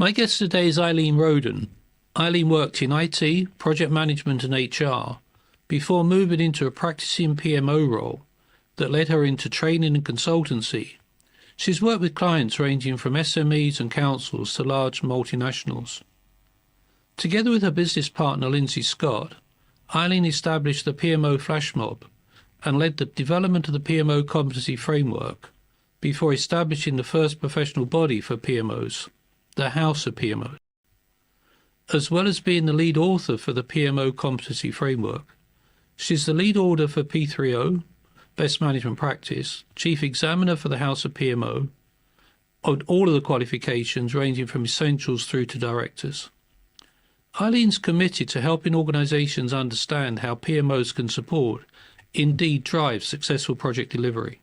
My guest today is Eileen Roden. Eileen worked in IT, project management and HR before moving into a practicing PMO role that led her into training and consultancy. She's worked with clients ranging from SMEs and councils to large multinationals. Together with her business partner Lindsay Scott, Eileen established the PMO Flash Mob and led the development of the PMO competency framework before establishing the first professional body for PMOs, the House of PMOs. As well as being the lead author for the PMO competency framework, she's the lead author for P3O, Best Management Practice, Chief Examiner for the House of PMO, on all of the qualifications ranging from essentials through to directors. Eileen's committed to helping organisations understand how PMOs can support, indeed drive, successful project delivery.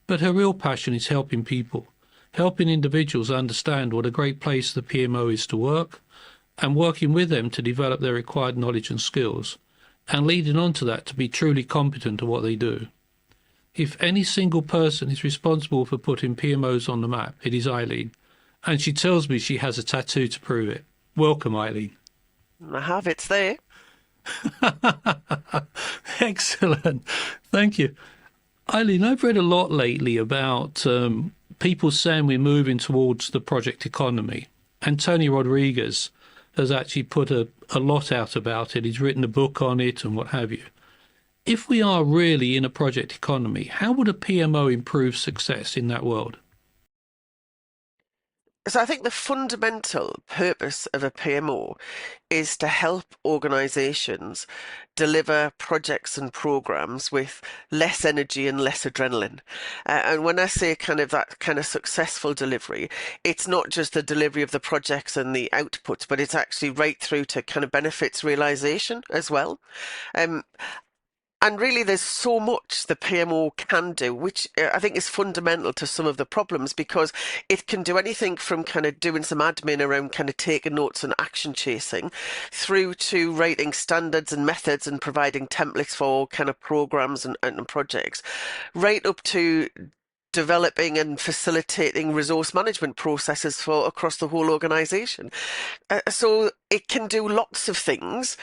But her real passion is helping people, helping individuals understand what a great place the PMO is to work, and working with them to develop their required knowledge and skills, and leading on to that to be truly competent at what they do. If any single person is responsible for putting PMOs on the map, it is Eileen, and she tells me she has a tattoo to prove it. Welcome, Eileen. I have, it's there. Excellent. Thank you. Eileen, I've read a lot lately about people saying we're moving towards the project economy. And Tony Rodriguez has actually put a lot out about it. He's written a book on it and what have you. If we are really in a project economy, how would a PMO improve success in that world? So I think the fundamental purpose of a PMO is to help organisations deliver projects and programs with less energy and less adrenaline. And when I say kind of that kind of successful delivery, it's not just the delivery of the projects and the outputs, but it's actually right through to kind of benefits realisation as well. And really, there's so much the PMO can do, which I think is fundamental to some of the problems, because it can do anything from kind of doing some admin around kind of taking notes and action chasing, through to writing standards and methods and providing templates for kind of programs and projects, right up to developing and facilitating resource management processes for across the whole organisation. So it can do lots of things.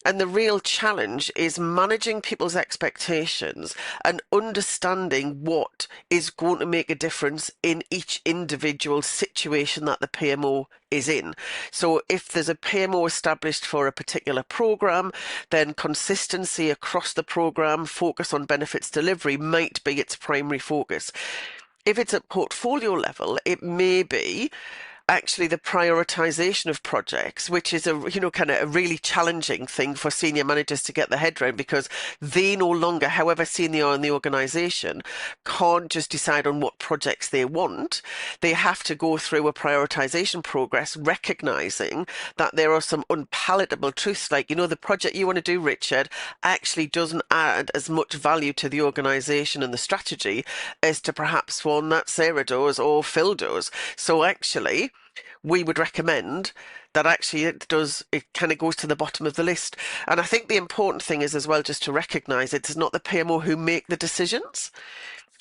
And the real challenge is managing people's expectations and understanding what is going to make a difference in each individual situation that the PMO is in. So if there's a PMO established for a particular program, then consistency across the program, focus on benefits delivery might be its primary focus. If it's at portfolio level, it may be actually the prioritisation of projects, which is kind of a really challenging thing for senior managers to get their head around, because they no longer, however senior they are in the organisation, can't just decide on what projects they want. They have to go through a prioritisation progress, recognising that there are some unpalatable truths, like, the project you want to do, Richard, actually doesn't add as much value to the organisation and the strategy as to perhaps one that Sarah does or Phil does. So actually, we would recommend that actually it kind of goes to the bottom of the list. And I think the important thing is as well just to recognise it's not the PMO who make the decisions.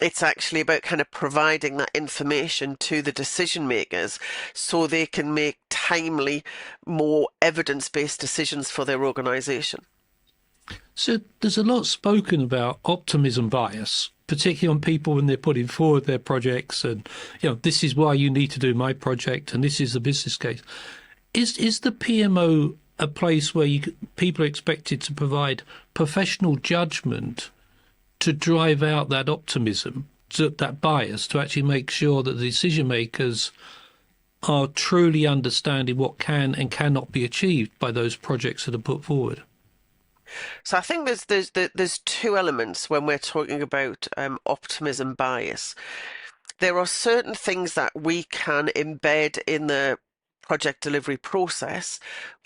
It's actually about kind of providing that information to the decision makers so they can make timely, more evidence-based decisions for their organisation. So there's a lot spoken about optimism bias, particularly on people when they're putting forward their projects and, this is why you need to do my project and this is the business case. Is the PMO a place where people are expected to provide professional judgment to drive out that optimism, that bias, to actually make sure that the decision makers are truly understanding what can and cannot be achieved by those projects that are put forward? So I think there's two elements when we're talking about optimism bias. There are certain things that we can embed in the project delivery process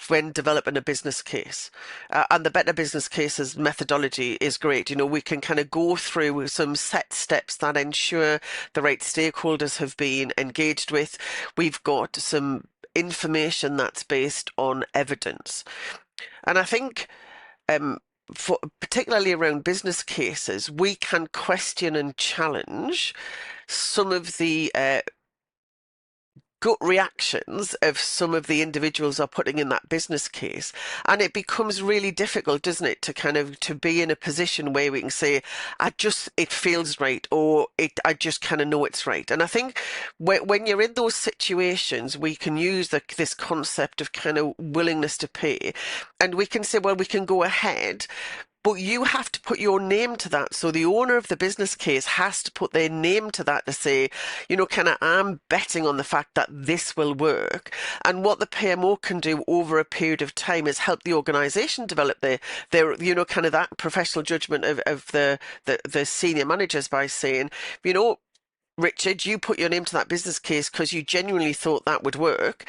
when developing a business case. And the Better Business Cases methodology is great. We can kind of go through some set steps that ensure the right stakeholders have been engaged with. We've got some information that's based on evidence. And I think particularly around business cases, we can question and challenge some of the gut reactions of some of the individuals are putting in that business case, and it becomes really difficult, doesn't it, to kind of to be in a position where we can say, it feels right, or I just kind of know it's right. And I think when you're in those situations, we can use this concept of kind of willingness to pay, and we can say, well, we can go ahead, but you have to put your name to that. So the owner of the business case has to put their name to that to say, kind of, I'm betting on the fact that this will work. And what the PMO can do over a period of time is help the organization develop their kind of that professional judgment of the senior managers by saying, Richard, you put your name to that business case because you genuinely thought that would work.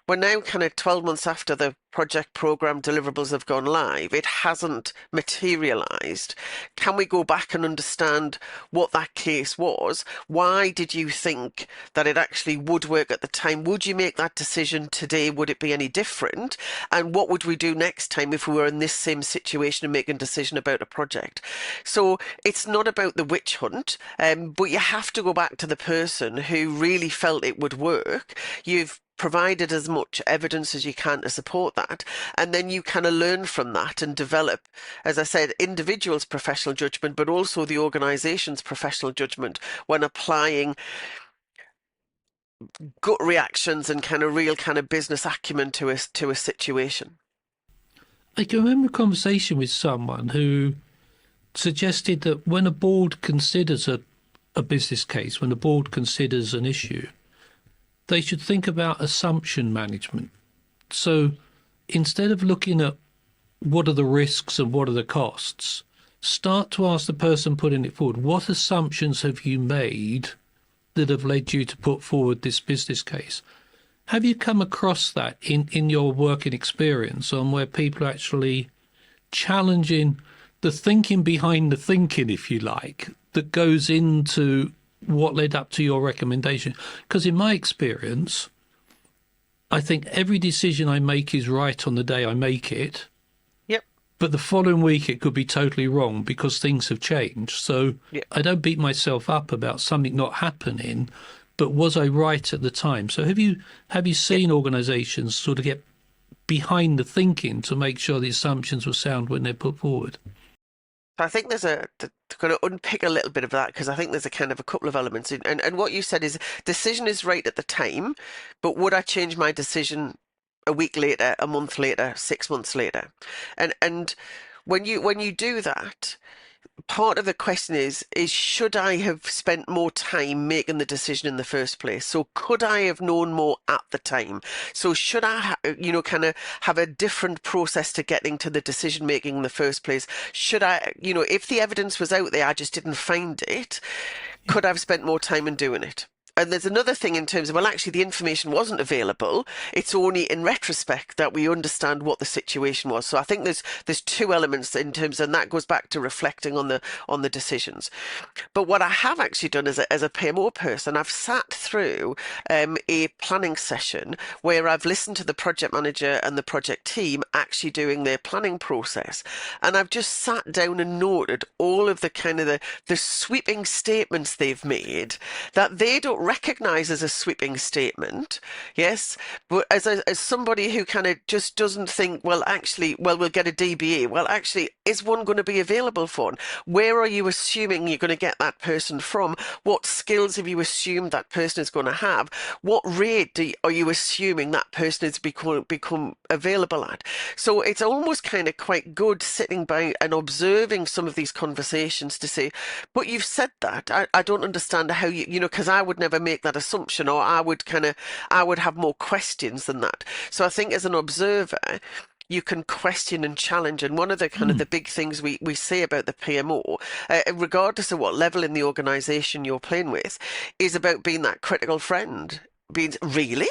We're now kind of 12 months after the project program deliverables have gone live. It hasn't materialized. Can we go back and understand what that case was? Why did you think that it actually would work at the time? Would you make that decision today? Would it be any different? And what would we do next time if we were in this same situation and making a decision about a project? So it's not about the witch hunt, but you have to go back to the person who really felt it would work. You've provided as much evidence as you can to support that, and then you kind of learn from that and develop, as I said, individuals' professional judgment, but also the organization's professional judgment when applying gut reactions and kind of real kind of business acumen to a situation. I can remember a conversation with someone who suggested that when a board considers a business case, when the board considers an issue, they should think about assumption management. So instead of looking at what are the risks and what are the costs, start to ask the person putting it forward, what assumptions have you made that have led you to put forward this business case? Have you come across that in your working experience on where people are actually challenging the thinking behind the thinking, if you like, that goes into what led up to your recommendation? Because in my experience, I think every decision I make is right on the day I make it. Yep. But the following week it could be totally wrong because things have changed. So yep. I don't beat myself up about something not happening, but was I right at the time? So have you seen yep. organizations sort of get behind the thinking to make sure the assumptions were sound when they're put forward? I think there's to kind of unpick a little bit of that, because I think there's a kind of a couple of elements. And what you said is decision is right at the time, but would I change my decision a week later, a month later, 6 months later? And when you do that, part of the question is should I have spent more time making the decision in the first place? So could I have known more at the time? So should I, kind of have a different process to getting to the decision making in the first place? Should I, if the evidence was out there, I just didn't find it, could I have spent more time in doing it? And there's another thing in terms of, well, actually the information wasn't available. It's only in retrospect that we understand what the situation was. So I think there's two elements in terms, and that goes back to reflecting on the decisions. But what I have actually done as a PMO person, I've sat through a planning session where I've listened to the project manager and the project team actually doing their planning process. And I've just sat down and noted all of the kind of the sweeping statements they've made that they don't recognize as a sweeping statement, yes, but as somebody who kind of just doesn't think, well, we'll get a DBA. Well, actually, is one going to be available for one? Where are you assuming you're going to get that person from? What skills have you assumed that person is going to have? What rate are you assuming that person is become available at? So it's almost kind of quite good sitting by and observing some of these conversations to say, but you've said that. I don't understand how because I would never make that assumption, or I would have more questions than that. So I think as an observer, you can question and challenge. And one of the kind of the big things we say about the PMO, regardless of what level in the organization you're playing with, is about being that critical friend. Really?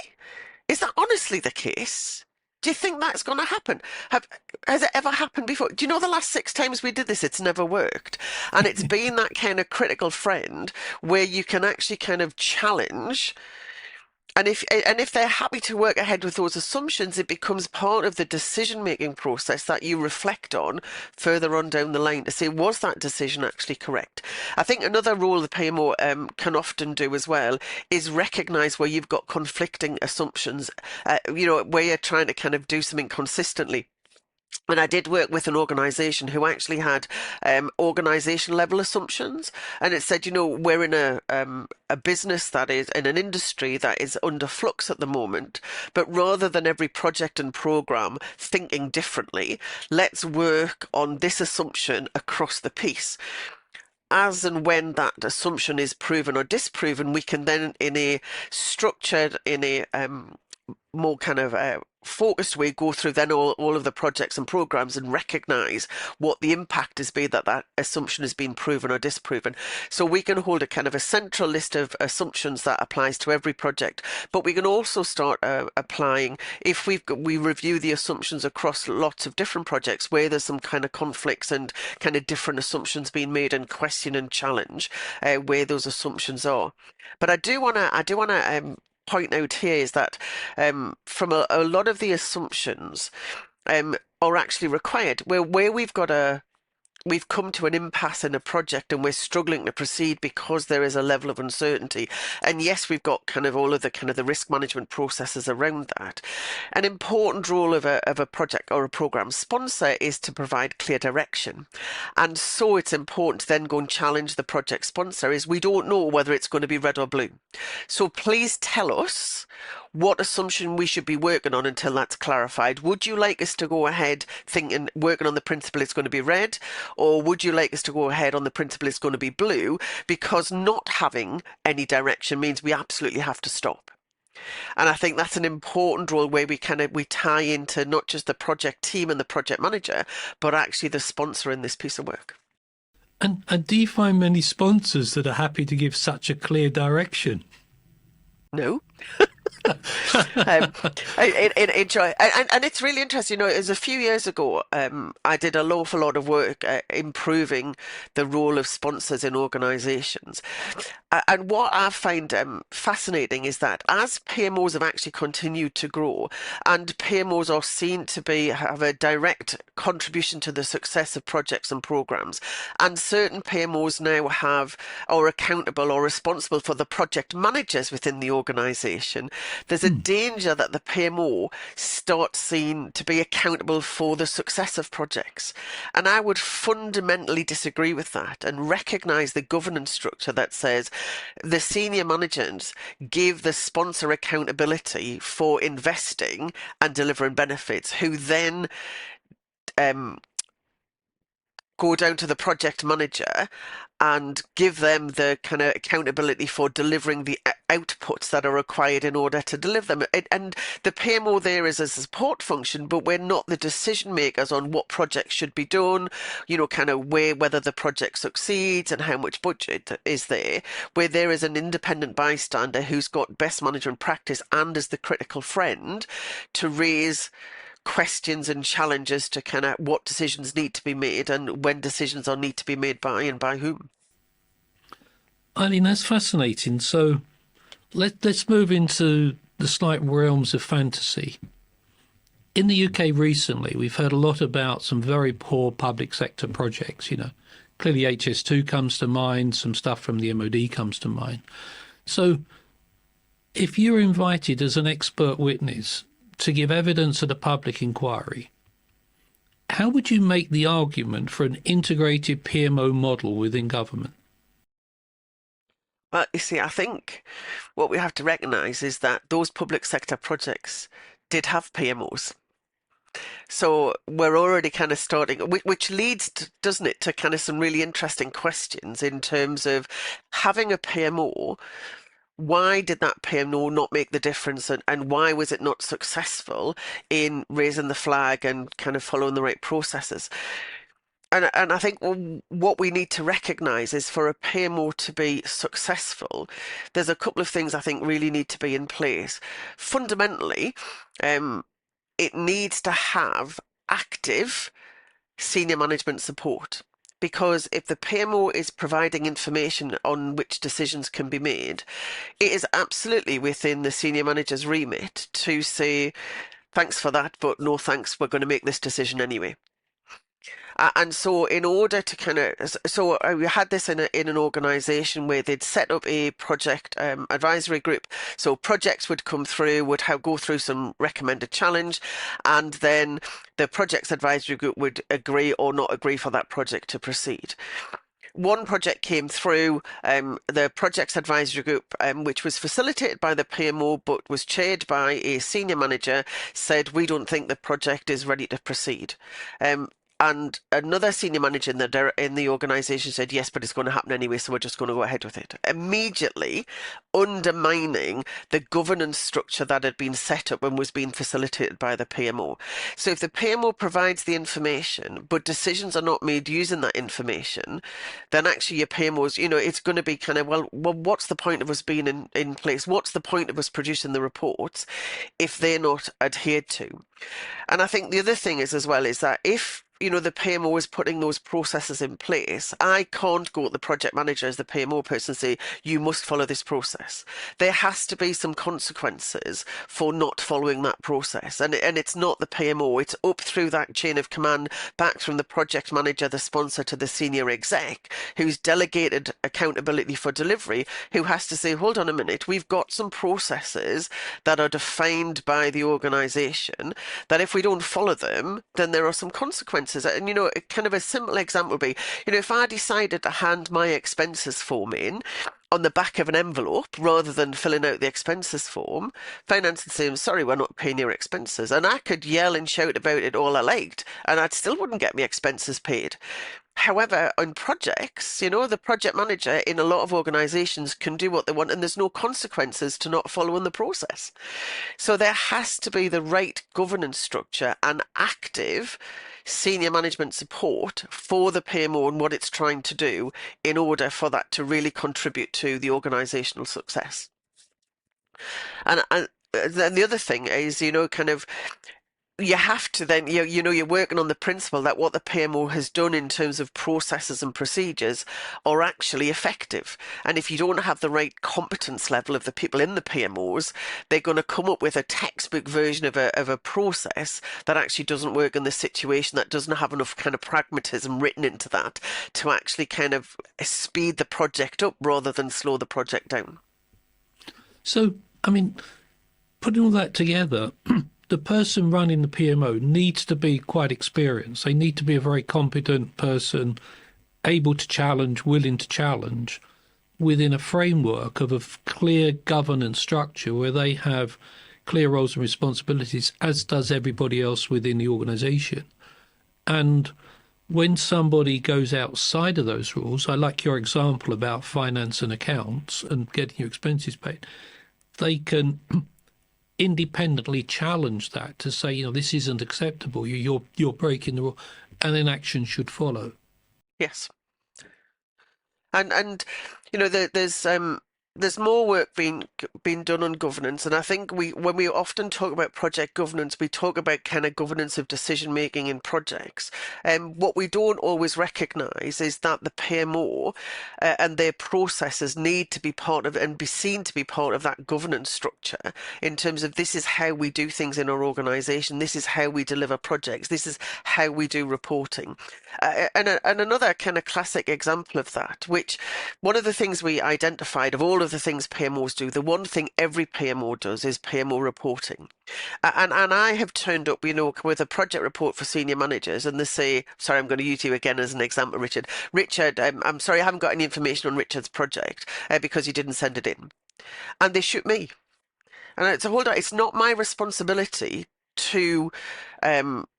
Is that honestly the case? Do you think that's going to happen? Has it ever happened before? Do you know the last 6 times we did this, it's never worked? And it's been that kind of critical friend where you can actually kind of challenge And if they're happy to work ahead with those assumptions, it becomes part of the decision-making process that you reflect on further on down the line to say, was that decision actually correct? I think another role the PMO can often do as well is recognize where you've got conflicting assumptions, where you're trying to kind of do something consistently. And I did work with an organization who actually had organization level assumptions. And it said, we're in a business that is in an industry that is under flux at the moment. But rather than every project and program thinking differently, let's work on this assumption across the piece. As and when that assumption is proven or disproven, we can then, in a structured, in a more kind of focused way, go through then all of the projects and programs and recognize what the impact has been that assumption has been proven or disproven. So we can hold a kind of a central list of assumptions that applies to every project, but we can also start applying, if we review the assumptions across lots of different projects where there's some kind of conflicts and kind of different assumptions being made, and question and challenge where those assumptions are. But I do want to point out here is that from a lot of the assumptions are actually required, where we've come to an impasse in a project and we're struggling to proceed because there is a level of uncertainty. And yes, we've got kind of all of the risk management processes around that. An important role of a project or a program sponsor is to provide clear direction. And so it's important to then go and challenge the project sponsor, is we don't know whether it's going to be red or blue. So please tell us what assumption we should be working on until that's clarified. Would you like us to go ahead working on the principle it's going to be red, or would you like us to go ahead on the principle it's going to be blue? Because not having any direction means we absolutely have to stop. And I think that's an important role where we tie into not just the project team and the project manager, but actually the sponsor in this piece of work. And do you find many sponsors that are happy to give such a clear direction? No. Enjoy, and it's really interesting. It was a few years ago. I did an awful lot of work improving the role of sponsors in organisations, and what I find fascinating is that as PMOs have actually continued to grow, and PMOs are seen to have a direct contribution to the success of projects and programs, and certain PMOs now are accountable or responsible for the project managers within the organisation. There's a danger that the PMO starts seen to be accountable for the success of projects. And I would fundamentally disagree with that and recognise the governance structure that says the senior managers give the sponsor accountability for investing and delivering benefits, who then go down to the project manager and give them the kind of accountability for delivering the outputs that are required in order to deliver them. And the PMO there is a support function, but we're not the decision makers on what projects should be done, kind of whether the project succeeds and how much budget is there, where there is an independent bystander who's got best management practice and is the critical friend to raise questions and challenges to kind of what decisions need to be made and when decisions are need to be made by and by whom. Eileen, that's fascinating. So let's move into the slight realms of fantasy. In the UK recently, we've heard a lot about some very poor public sector projects. Clearly HS2 comes to mind, some stuff from the MOD comes to mind. So if you're invited as an expert witness to give evidence at a public inquiry, how would you make the argument for an integrated PMO model within government? Well, you see, I think what we have to recognise is that those public sector projects did have PMOs. So we're already kind of starting, which leads, doesn't it, to kind of some really interesting questions in terms of having a PMO. Why did that PMO not make the difference, and why was it not successful in raising the flag and kind of following the right processes? And I think what we need to recognise is, for a PMO to be successful, there's a couple of things I think really need to be in place. Fundamentally, it needs to have active senior management support. because if the PMO is providing information on which decisions can be made, it is absolutely within the senior manager's remit to say, thanks for that, but no thanks, we're going to make this decision anyway. And so in order to kind of, so we had this in an organization where they'd set up a project advisory group. So projects would come through, would go through some recommended challenge, and then the projects advisory group would agree or not agree for that project to proceed. One project came through, the projects advisory group, which was facilitated by the PMO but was chaired by a senior manager, said, we don't think the project is ready to proceed. And another senior manager in the organisation said, yes, but it's going to happen anyway, so we're just going to go ahead with it. Immediately undermining the governance structure that had been set up and was being facilitated by the PMO. So if the PMO provides the information, but decisions are not made using that information, then actually your PMOs, it's going to be kind of, well, what's the point of us being in place? What's the point of us producing the reports if they're not adhered to? And I think the other thing is as well is that if the PMO is putting those processes in place, I can't go to the project manager as the PMO person and say, you must follow this process. There has to be some consequences for not following that process. And it's not the PMO, it's up through that chain of command, back from the project manager, the sponsor, to the senior exec, who's delegated accountability for delivery, who has to say, hold on a minute, we've got some processes that are defined by the organisation that if we don't follow them, then there are some consequences. And, kind of a simple example would be, if I decided to hand my expenses form in on the back of an envelope rather than filling out the expenses form, finance would say, sorry, we're not paying your expenses. And I could yell and shout about it all I liked, and I still wouldn't get my expenses paid. However, on projects, the project manager in a lot of organizations can do what they want and there's no consequences to not following the process. So there has to be the right governance structure and active senior management support for the PMO and what it's trying to do in order for that to really contribute to the organizational success. And then the other thing is, kind of, you have to then, you're working on the principle that what the PMO has done in terms of processes and procedures are actually effective. And if you don't have the right competence level of the people in the PMOs, they're going to come up with a textbook version of a process that actually doesn't work in the situation, that doesn't have enough kind of pragmatism written into that to actually kind of speed the project up rather than slow the project down. So, putting all that together, the person running the PMO needs to be quite experienced. They need to be a very competent person, able to challenge, willing to challenge, within a framework of a clear governance structure where they have clear roles and responsibilities, as does everybody else within the organisation. And when somebody goes outside of those rules, I like your example about finance and accounts and getting your expenses paid, they can independently challenge that to say, this isn't acceptable. You're breaking the rule, and then action should follow. Yes, and there's more work being done on governance, and I think when we often talk about project governance, we talk about kind of governance of decision making in projects. What we don't always recognise is that the PMO and their processes need to be part of and be seen to be part of that governance structure in terms of this is how we do things in our organisation, this is how we deliver projects, this is how we do reporting. And another kind of classic example of that, which one of the things we identified of all of the things PMOs do, the one thing every PMO does is PMO reporting. And I have turned up, with a project report for senior managers, and they say, sorry, I'm going to use you again as an example, Richard. Richard, I'm sorry, I haven't got any information on Richard's project because you didn't send it in. And they shoot me. And it's hold on, it's not my responsibility to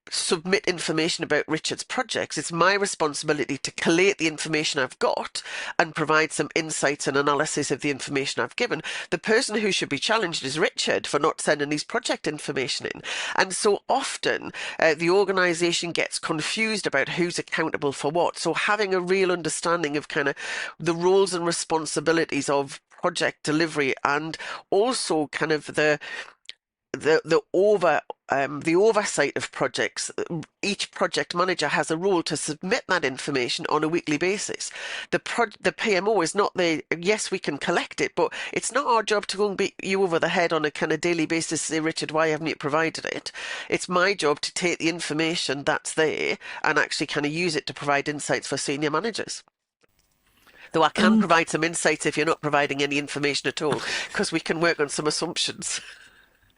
submit information about Richard's projects. It's my responsibility to collate the information I've got and provide some insights and analysis of the information I've given. The person who should be challenged is Richard for not sending his project information in. And so often the organisation gets confused about who's accountable for what. So having a real understanding of kind of the roles and responsibilities of project delivery and also kind of the the oversight of projects. Each project manager has a role to submit that information on a weekly basis. The PMO is not yes, we can collect it, but it's not our job to go and beat you over the head on a kind of daily basis, say, Richard, why haven't you provided it? It's my job to take the information that's there and actually kind of use it to provide insights for senior managers. Though I can And provide some insights if you're not providing any information at all, because we can work on some assumptions.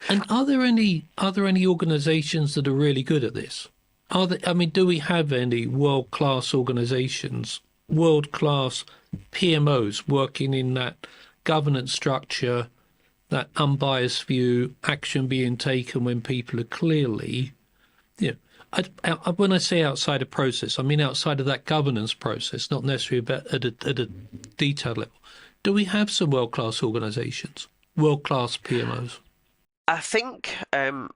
and are there any organisations that are really good at this? Are there, I mean, do we have any world-class organisations, world-class PMOs working in that governance structure, that unbiased view, action being taken when people are clearly, you know, when I say outside a process, I mean outside of that governance process, not necessarily about at a detailed level. Do we have some world-class organisations, world-class PMOs? I think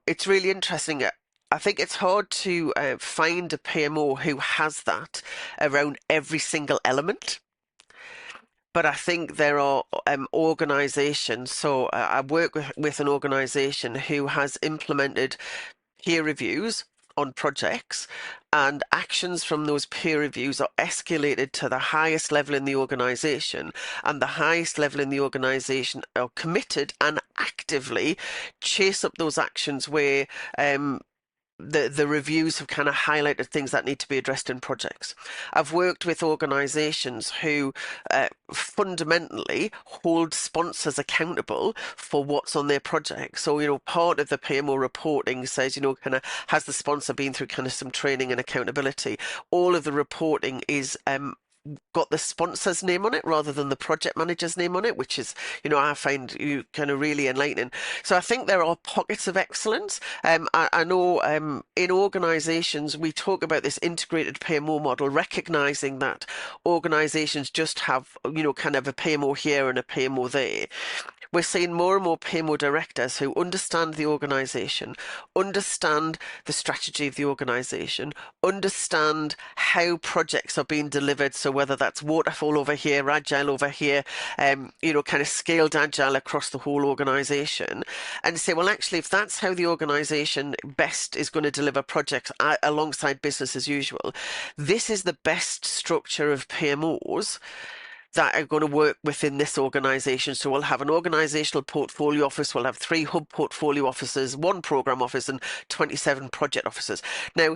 it's really interesting. I think it's hard to find a PMO who has that around every single element. But I think there are organisations. So I work with an organisation who has implemented peer reviews on projects, and actions from those peer reviews are escalated to the highest level in the organisation, and the highest level in the organisation are committed and actively chase up those actions where the reviews have kind of highlighted things that need to be addressed in projects. I've worked with organisations who fundamentally hold sponsors accountable for what's on their project. So, part of the PMO reporting says, kind of, has the sponsor been through kind of some training and accountability? All of the reporting is got the sponsor's name on it rather than the project manager's name on it, which is, I find you kind of really enlightening. So I think there are pockets of excellence. I know in organizations, we talk about this integrated PMO model, recognizing that organizations just have, kind of a PMO here and a PMO there. We're seeing more and more PMO directors who understand the organisation, understand the strategy of the organisation, understand how projects are being delivered. So whether that's waterfall over here, agile over here, kind of scaled agile across the whole organisation, and say, well, actually, if that's how the organisation best is going to deliver projects alongside business as usual, this is the best structure of PMOs that are going to work within this organisation. So we'll have an organisational portfolio office, we'll have 3 hub portfolio officers, 1 programme office and 27 project officers. Now,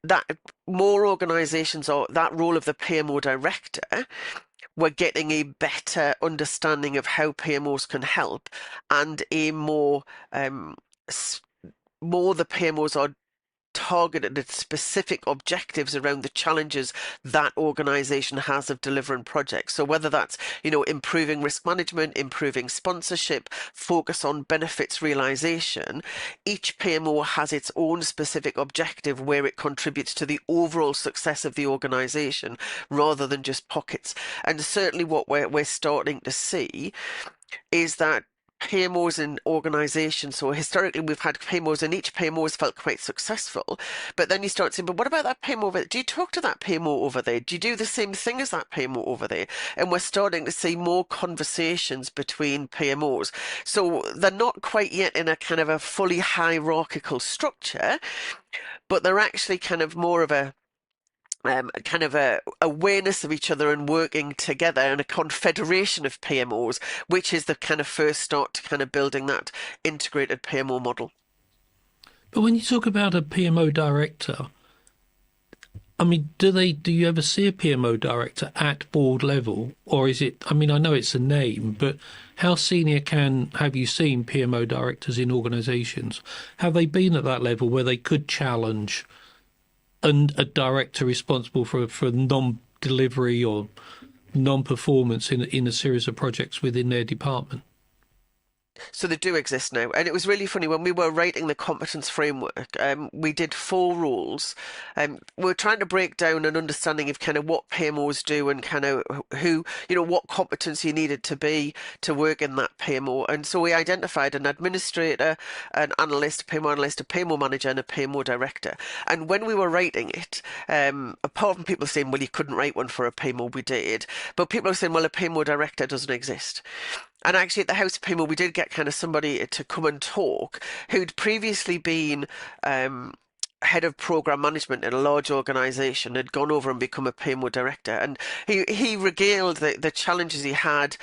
that more organisations are that role of the PMO director, we're getting a better understanding of how PMOs can help, and a more the PMOs are targeted at specific objectives around the challenges that organization has of delivering projects. So whether that's, improving risk management, improving sponsorship, focus on benefits realization, each PMO has its own specific objective where it contributes to the overall success of the organization rather than just pockets. And certainly what we're starting to see is that PMOs in organizations. So historically, we've had PMOs, and each PMO has felt quite successful. But then you start saying, but what about that PMO over there? Do you talk to that PMO over there? Do you do the same thing as that PMO over there? And we're starting to see more conversations between PMOs. So they're not quite yet in a kind of a fully hierarchical structure, but they're actually kind of more of a kind of a awareness of each other and working together in a confederation of PMOs, which is the kind of first start to kind of building that integrated PMO model. But when you talk about a PMO director, I mean, do you ever see a PMO director at board level, or is it? I mean, I know it's a name, but how senior have you seen PMO directors in organisations? Have they been at that level where they could challenge and a director responsible for non-delivery or non-performance in a series of projects within their department? So they do exist now. And it was really funny when we were writing the competence framework, we did 4 rules. We were trying to break down an understanding of kind of what PMOs do and kind of who, what competence you needed to be to work in that PMO. And so we identified an administrator, an analyst, a PMO manager, and a PMO director. And when we were writing it, apart from people saying, well, you couldn't write one for a PMO, we did. But people are saying, well, a PMO director doesn't exist. And actually, at the House of PMO, we did get kind of somebody to come and talk who'd previously been head of program management in a large organization, had gone over and become a PMO director. And he regaled the challenges he had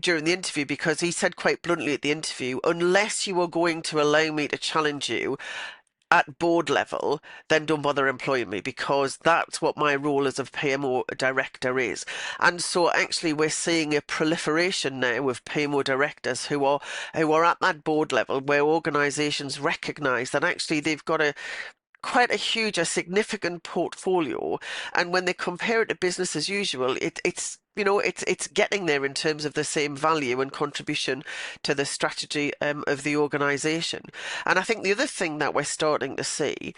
during the interview, because he said quite bluntly at the interview, unless you are going to allow me to challenge you at board level, then don't bother employing me, because that's what my role as a PMO director is. And so actually we're seeing a proliferation now of PMO directors who are at that board level, where organizations recognize that actually they've got quite a significant portfolio, and when they compare it to business as usual, it's it's getting there in terms of the same value and contribution to the strategy of the organization. And I think the other thing that we're starting to see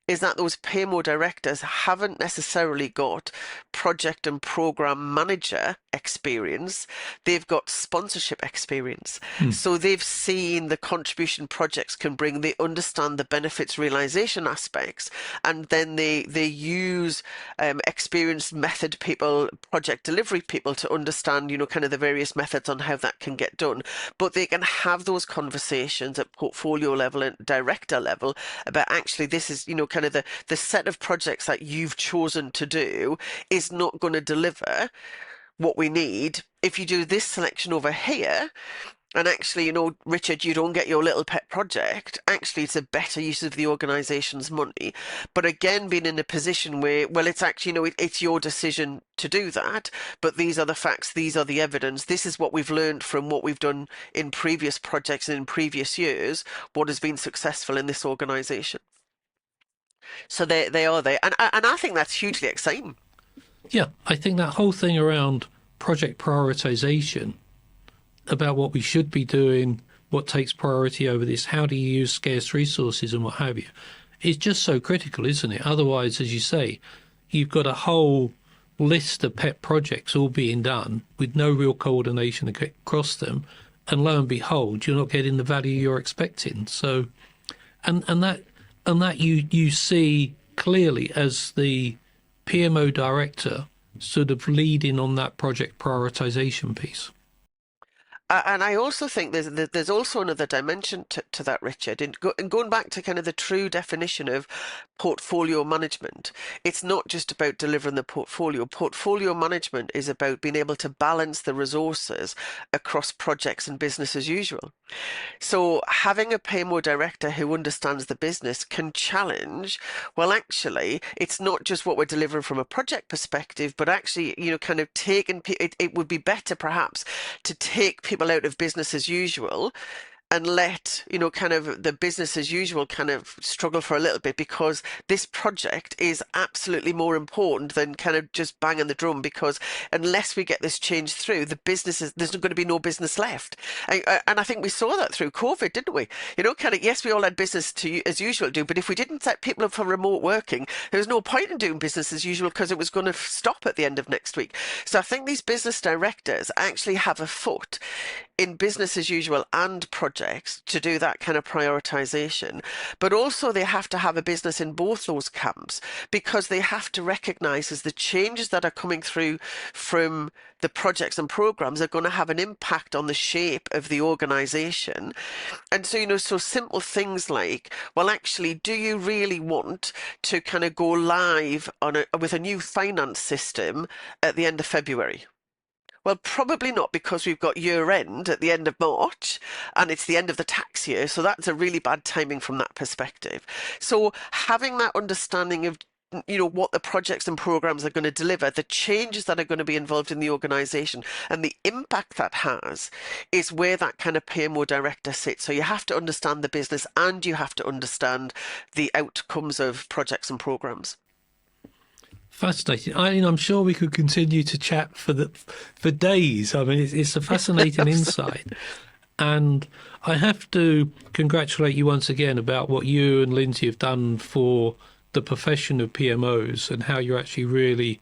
is that those PMO directors haven't necessarily got project and program manager experience. They've got sponsorship experience. So they've seen the contribution projects can bring, they understand the benefits realization aspects, and then they use experienced method people, project delivery people, to understand, kind of the various methods on how that can get done. But they can have those conversations at portfolio level and director level about actually this is, kind of the set of projects that you've chosen to do is not going to deliver what we need if you do this selection over here. And actually, Richard, you don't get your little pet project. Actually, it's a better use of the organization's money. But again, being in a position where, well, it's actually, it's your decision to do that. But these are the facts. These are the evidence. This is what we've learned from what we've done in previous projects and in previous years, what has been successful in this organization. So they are there. And I think that's hugely exciting. Yeah, I think that whole thing around project prioritization, about what we should be doing, what takes priority over this, how do you use scarce resources and what have you, is just so critical, isn't it? Otherwise, as you say, you've got a whole list of pet projects all being done with no real coordination across them, and lo and behold, you're not getting the value you're expecting. So, and that you see clearly as the PMO director sort of leading on that project prioritization piece. And I also think there's also another dimension to that, Richard. And going back to kind of the true definition of portfolio management, it's not just about delivering the portfolio. Portfolio management is about being able to balance the resources across projects and business as usual. So having a PMO director who understands the business can challenge, well, actually, it's not just what we're delivering from a project perspective, but actually, kind of taking, it would be better perhaps to take people out of business as usual and let, kind of the business as usual kind of struggle for a little bit, because this project is absolutely more important than kind of just banging the drum, because unless we get this change through, there's going to be no business left. And I think we saw that through COVID, didn't we? Kind of, yes, we all had business as usual to do, but if we didn't set people up for remote working, there was no point in doing business as usual, because it was going to stop at the end of next week. So I think these business directors actually have a foot in business as usual and projects to do that kind of prioritization. But also they have to have a business in both those camps, because they have to recognize as the changes that are coming through from the projects and programs are going to have an impact on the shape of the organization. And so, so simple things like, well, actually, do you really want to kind of go live with a new finance system at the end of February? Well, probably not, because we've got year end at the end of March and it's the end of the tax year. So that's a really bad timing from that perspective. So having that understanding of what the projects and programs are going to deliver, the changes that are going to be involved in the organization, and the impact that has, is where that kind of PMO director sits. So you have to understand the business and you have to understand the outcomes of projects and programs. Fascinating. I'm sure we could continue to chat for days. I mean, it's a fascinating insight. And I have to congratulate you once again about what you and Lindsay have done for the profession of PMOs, and how you're actually really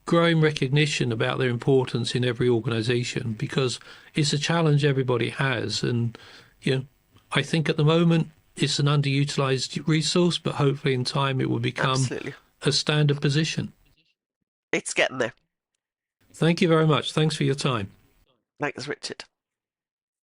growing recognition about their importance in every organisation, because it's a challenge everybody has. And, I think at the moment it's an underutilised resource, but hopefully in time it will become Absolutely a standard position. It's getting there. Thank you very much. Thanks for your time. Thanks, Richard.